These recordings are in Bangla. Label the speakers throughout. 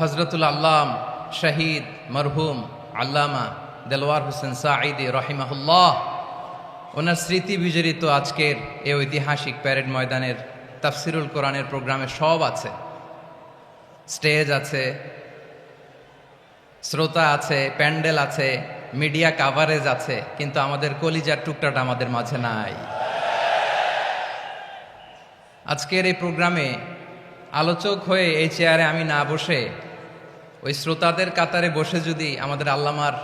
Speaker 1: হজরতুল আল্লাম শহীদ মরহুম আল্লামা দেলওয়ার হোসেন সাঈদী রহিমাহুল্লাহ ওনার স্মৃতি বিজড়িত আজকের এই ঐতিহাসিক প্যারেড ময়দানের তাফসিরুল কোরআনের প্রোগ্রামে সব আছে। স্টেজ আছে, শ্রোতা আছে, প্যান্ডেল আছে, মিডিয়া কাভারেজ আছে, কিন্তু আমাদের কলিজার টুকটাটা আমাদের মাঝে নাই। আজকের এই প্রোগ্রামে আলোচক হয়ে এই চেয়ারে আমি না বসে ওই শ্রোতাদের কাতারে বসে যদি আমাদের আল্লামার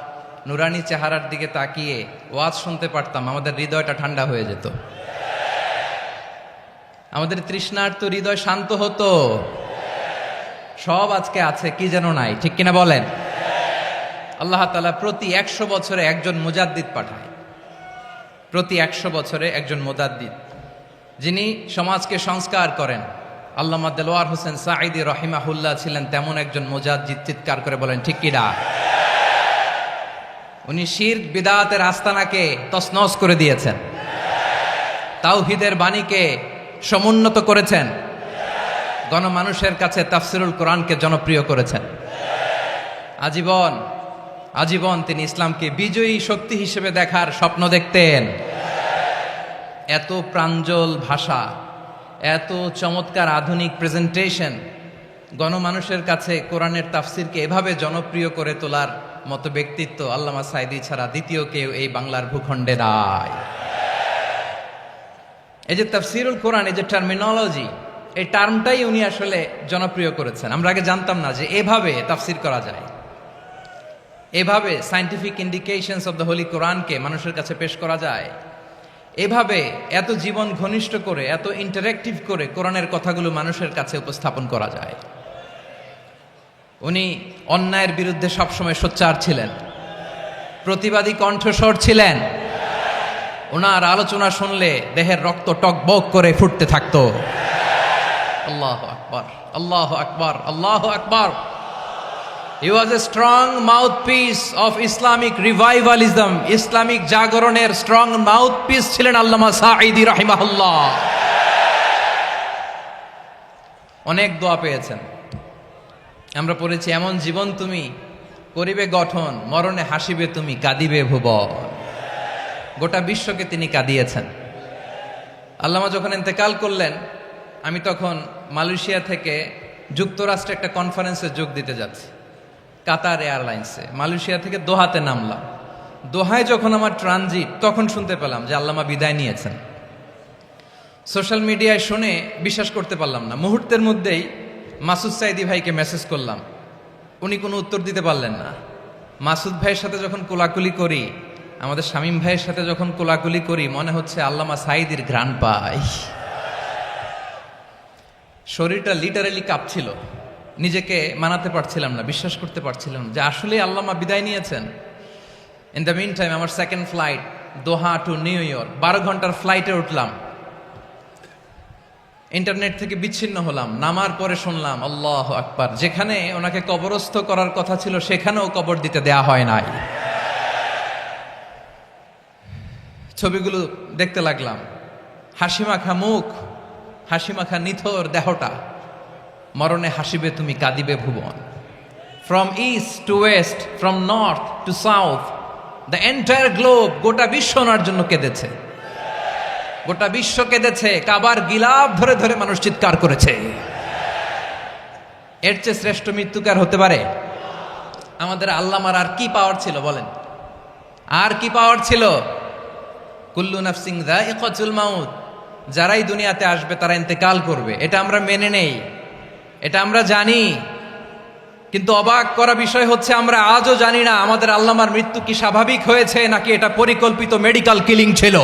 Speaker 1: নুরানি চেহারার দিকে তাকিয়ে ওয়াজ শুনতে পারতাম, আমাদের হৃদয়টা ঠান্ডা হয়ে যেত, আমাদের তৃষ্ণার্ত হৃদয় শান্ত হতো। সব আজকে আছে, কি যেন নাই, ঠিক কিনা বলেন? আল্লাহ তাআলা প্রতি 100 বছরে একজন মুজাদ্দিদ পাঠায়, প্রতি 100 বছরে একজন মুজাদ্দিদ, যিনি সমাজকে সংস্কার করেন। আল্লামা দেলওয়ার হোসেন সাঈদী রহিমাহুল্লাহ ছিলেন তেমন একজন মুজাদ্দিদ। চিৎকার করে বলেন ঠিক কিনা? উনি শিরক বিদআতের আস্তানাকে তছনছ করে দিয়েছেন, তাওহীদের বাণীকে সমুন্নত করেছেন, গণমানুষের কাছে তাফসিরুল কোরআনকে জনপ্রিয় করেছেন। আজীবন তিনি ইসলামকে বিজয়ী শক্তি হিসেবে দেখার স্বপ্ন দেখতেন। এত প্রাঞ্জল ভাষা, এত চমৎকার আধুনিক প্রেজেন্টেশন, গণমানুষের কাছে কোরআনের তাফসিরকে এভাবে জনপ্রিয় করে তোলার মতো ব্যক্তিত্ব আল্লামা সাঈদী ছাড়া দ্বিতীয় কেউ এই বাংলার ভূখণ্ডে নাই। এই যে তাফসিরুল কোরআন, এই যে টার্মিনোলজি, এই টার্মটাই উনি আসলে জনপ্রিয় করেছেন। আমরা আগে জানতাম না যে এভাবে তাফসির করা যায়, এভাবে scientific indications of the Holi কোরআনকে মানুষের কাছে পেশ করা যায়, এভাবে এত জীবন ঘনিষ্ঠ করে, এত ইন্টারেক্টিভ করে কোরআনের কথাগুলো মানুষের কাছে উপস্থাপন করা যায়। উনি অন্যায়ের বিরুদ্ধে সবসময় সোচ্চার ছিলেন, প্রতিবাদী কণ্ঠস্বর ছিলেন। ওনার আলোচনা শুনলে দেহের রক্ত টকবক করে ফুটতে থাকতো। আল্লাহু আকবার, আল্লাহু আকবার, আল্লাহু আকবার। He was a strong mouthpiece of Islamic revivalism. Islamic জাগরণের স্ট্রং মাউথপিস ছিলেন আল্লামা সাঈদী রাহিমাহুল্লাহ। অনেক দোয়া পেয়েছেন, আমরা পড়েছি, এমন জীবন তুমি করিবে গঠন, মরণে হাসিবে তুমি, কাঁদিবে ভুবন। গোটা বিশ্বকে তিনি কাঁদিয়েছেন। আল্লামা যখন ইন্তেকাল করলেন, আমি তখন মালয়েশিয়া থেকে যুক্তরাষ্ট্রে একটা কনফারেন্সে যোগ দিতে যাচ্ছি, কাতার এয়ারলাইন্সে। মালয়েশিয়া থেকে দোহাতে নামলাম। দোহায় যখন আমার ট্রানজিট, তখন শুনতে পেলাম যে আল্লামা বিদায় নিয়েছেন। সোশ্যাল মিডিয়ায় শুনে বিশ্বাস করতে পারলাম না। মুহূর্তের মধ্যেই মাসুদ সাঈদী ভাইকে মেসেজ করলাম, উনি কোনো উত্তর দিতে পারলেন না। মাসুদ ভাইয়ের সাথে যখন কোলাকুলি করি, আমাদের শামীম ভাইয়ের সাথে যখন কোলাকুলি করি, মনে হচ্ছে আল্লামা সাঈদীর ঘ্রাণ পাই। শরীরটা লিটারালি কাঁপছিল, নিজেকে মানাতে পারছিলাম না, বিশ্বাস করতে পারছিলাম যে আসলে আল্লামা বিদায় নিয়েছেন। ইন দ্য মিন টাইম আমার সেকেন্ড ফ্লাইট, দোহা টু নিউ ইয়র্ক, 12 ঘন্টার ফ্লাইটে উঠলাম। ইন্টারনেট থেকে বিচ্ছিন্ন হলাম। নামার পরে শুনলাম আল্লাহু আকবার, যেখানে ওনাকে কবরস্থ করার কথা ছিল সেখানেও কবর দিতে দেয়া হয় নাই। ছবিগুলো দেখতে লাগলাম, হাসিমাখা মুখ, হাসিমাখা নিথর দেহটা, মরণে হাসিবে তুমি, কাঁদিবে ভুবন। From east to west, from north to south, the entire globe, গোটা বিশ্ব ওনার জন্য কেঁদেছে, গোটা বিশ্ব কেঁদেছে। কাবার গিলাফ ধরে ধরে মানুষ চিৎকার করেছে। এর চেয়ে শ্রেষ্ঠ মৃত্যুকার হতে পারে? আমাদের আল্লামার আর কি পাওয়ার ছিল বলেন? আর কি পাওয়ার ছিল? কুল্লু নাফসিন যায়িকাতুল মাউত, যারাই দুনিয়াতে আসবে তারা ইন্তেকাল করবে, এটা আমরা মেনে নেই, এটা আমরা জানি। কিন্তু অবাক করা বিষয় হচ্ছে, আমরা আজও জানি না আমাদের আল্লামার মৃত্যু কি স্বাভাবিক হয়েছে নাকি এটা পরিকল্পিত মেডিকেল কিলিং ছিল।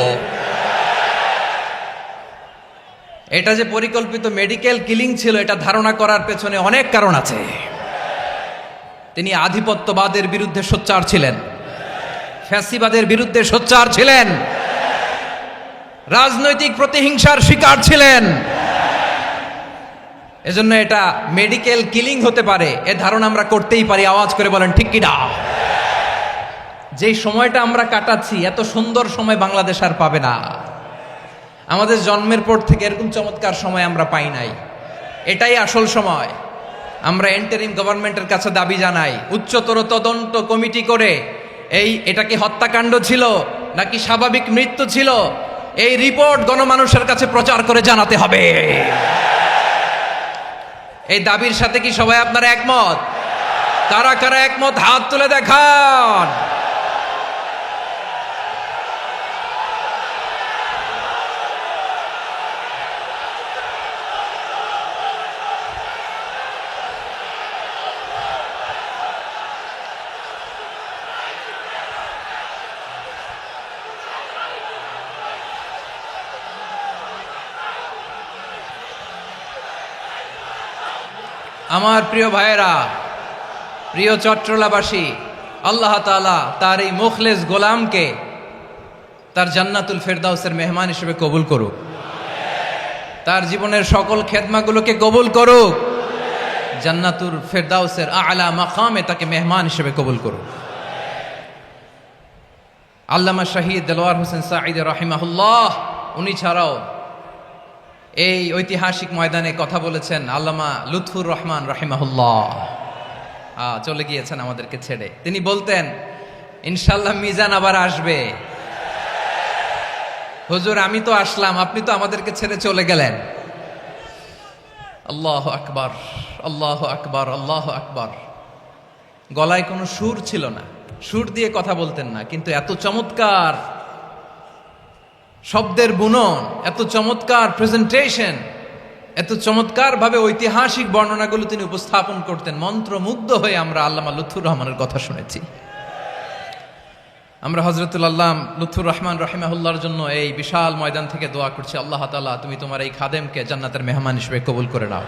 Speaker 1: এটা যে পরিকল্পিত মেডিকেল কিলিং ছিল, এটা ধারণা করার পেছনে অনেক কারণ আছে। তিনি আধিপত্যবাদের বিরুদ্ধে সোচ্চার ছিলেন, ফ্যাসিবাদের বিরুদ্ধে সোচ্চার ছিলেন, রাজনৈতিক প্রতিহিংসার শিকার ছিলেন। এজন্য এটা মেডিকেল কিলিং হতে পারে, এ ধারণা আমরা করতেই পারি। আওয়াজ করে বলেন ঠিক কিনা? যেই সময়টা আমরা কাটাচ্ছি, এত সুন্দর সময় বাংলাদেশ আর পাবে না। আমাদের জন্মের পর থেকে এরকম চমৎকার সময় আমরা পাই নাই। এটাই আসল সময়। আমরা ইন্টারিম গভর্নমেন্টের কাছে দাবি জানাই, উচ্চতর তদন্ত কমিটি করে এটা কি হত্যাকাণ্ড ছিল নাকি স্বাভাবিক মৃত্যু ছিল, এই রিপোর্ট গণমানুষের কাছে প্রচার করে জানাতে হবে। এই দাবির সাথে কি সবাই আপনারা একমত? কারা কারা একমত হাত তুলে দেখান। আমার প্রিয় ভাইয়েরা, প্রিয় চট্টলাবাসী, আল্লাহ তাআলা তার এই মুখলেস গোলামকে তার জান্নাতুল ফেরদাউসের মেহমান হিসেবে কবুল করুক, তার জীবনের সকল খেদমাগুলোকে কবুল করুক, জান্নাতুল ফেরদাউসের আলা মাকামে তাকে মেহমান হিসেবে কবুল করুক। আল্লামা শহীদ দেলোয়ার হোসেন সাঈদী রাহিমাহুল্লাহ, উনি ছাড়াও এই ঐতিহাসিক ময়দানে কথা বলেছেন আল্লামা লুৎফুর রহমান রাহিমাহুল্লাহ। চলে গিয়েছেন আমাদেরকে ছেড়ে। তিনি বলতেন, ইনশাল্লাহ মিজান আবার আসবে। হুজুর আমি তো আসলাম, আপনি তো আমাদেরকে ছেড়ে চলে গেলেন। আল্লাহু আকবার, আল্লাহু আকবার, আল্লাহু আকবার। গলায় কোনো সুর ছিল না, সুর দিয়ে কথা বলতেন না, কিন্তু এত চমৎকার শব্দের বুনন, এত চমৎকার প্রেজেন্টেশন, এত চমৎকার ভাবে ঐতিহাসিক বর্ণনাগুলো তিনি উপস্থাপন করতেন। মন্ত্রমুগ্ধ হয়ে আমরা আল্লামা লুৎফুর রহমানের কথা শুনেছি। আমরা হযরতুল আল্লামা লুৎফুর রহমান রাহিমাহুল্লাহর জন্য এই বিশাল ময়দান থেকে দোয়া করছি, আল্লাহ তাআলা তুমি তোমার এই খাদেমকে জান্নাতের মেহমান হিসেবে কবুল করে নাও।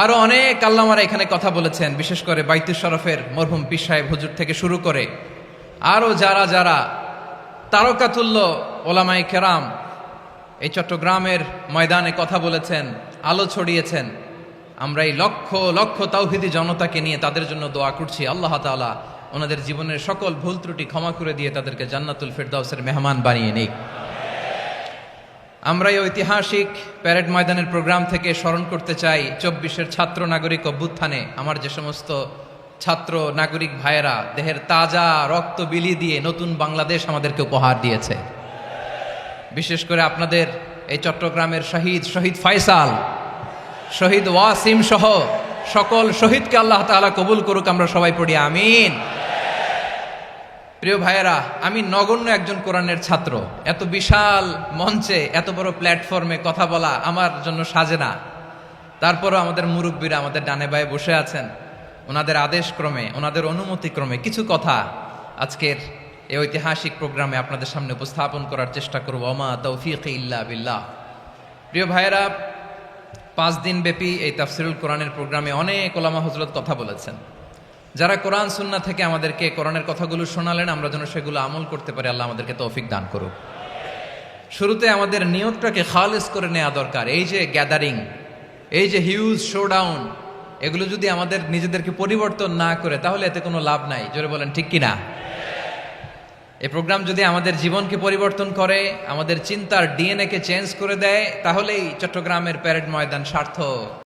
Speaker 1: আরো অনেক আল্লামারা এখানে কথা বলেছেন, বিশেষ করে বাইতুল শরফের মরহুম পীর সাহেব হুজুর থেকে শুরু করে আরো যারা যারা তারকাতুল্য ওলামায়ে কেরাম এই চট্টগ্রামের ময়দানে কথা বলেছেন, আলো ছড়িয়েছেন। আমরা এই লক্ষ লক্ষ তাওহীদি জনতাকে নিয়ে তাদের জন্য দোয়া করছি, আল্লাহ তাআলা ওনাদের জীবনের সকল ভুল ত্রুটি ক্ষমা করে দিয়ে তাদেরকে জান্নাতুল ফেরদাউসের মেহমান বানিয়ে নিক। আমরা এই ঐতিহাসিক প্যারেড ময়দানের প্রোগ্রাম থেকে স্মরণ করতে চাই 24-এর ছাত্র নাগরিক অভ্যুত্থানে আমার যে সমস্ত ছাত্র নাগরিক ভাইয়েরা দেহের তাজা রক্ত বিলি দিয়ে নতুন বাংলাদেশ আমাদেরকে উপহার দিয়েছে। বিশেষ করে আপনাদের এই চট্টগ্রামের শহীদ ফয়সাল, শহীদ ওয়াসিম সহ সকল শহীদকে আল্লাহ তাআলা কবুল করুক। আমরা সবাই পড়ি আমিন। প্রিয় ভাইয়েরা, আমি নগণ্য একজন কোরআনের ছাত্র, এত বিশাল মঞ্চে এত বড় প্ল্যাটফর্মে কথা বলা আমার জন্য সাজে না। তারপরও আমাদের মুরব্বীরা আমাদের ডানে বায়ে বসে আছেন, ওনাদের আদেশ ক্রমে, ওনাদের অনুমতি ক্রমে কিছু কথা আজকের এই ঐতিহাসিক প্রোগ্রামে আপনাদের সামনে উপস্থাপন করার চেষ্টা করব। ওমা তৌফিকি ইল্লা বিল্লাহ। প্রিয় ভাইয়েরা, 5 দিন ব্যাপী এই তাফসিরুল কোরআনের প্রোগ্রামে অনেক ওলামা হযরত কথা বলেছেন। যারা কোরআন সুন্নাহ থেকে আমাদেরকে কোরআনের কথাগুলো শোনালেন, আমরা যেন সেগুলো আমল করতে পারি, আল্লাহ আমাদেরকে তৌফিক দান করুক। শুরুতে আমাদের নিয়তটাকে খালেস করে নেওয়া দরকার। এই যে গ্যাদারিং, এই যে হিউজ শোডাউন, এগুলো যদি আমাদের নিজেদেরকে পরিবর্তন না করে তাহলে এতে কোনো লাভ নাই। জোরে বলেন ঠিক কিনা? এই প্রোগ্রাম যদি আমাদের জীবনকে পরিবর্তন করে, আমাদের চিন্তার ডিএনএ কে চেঞ্জ করে দেয়, তাহলেই চট্টগ্রামের প্যারেড ময়দান সার্থক।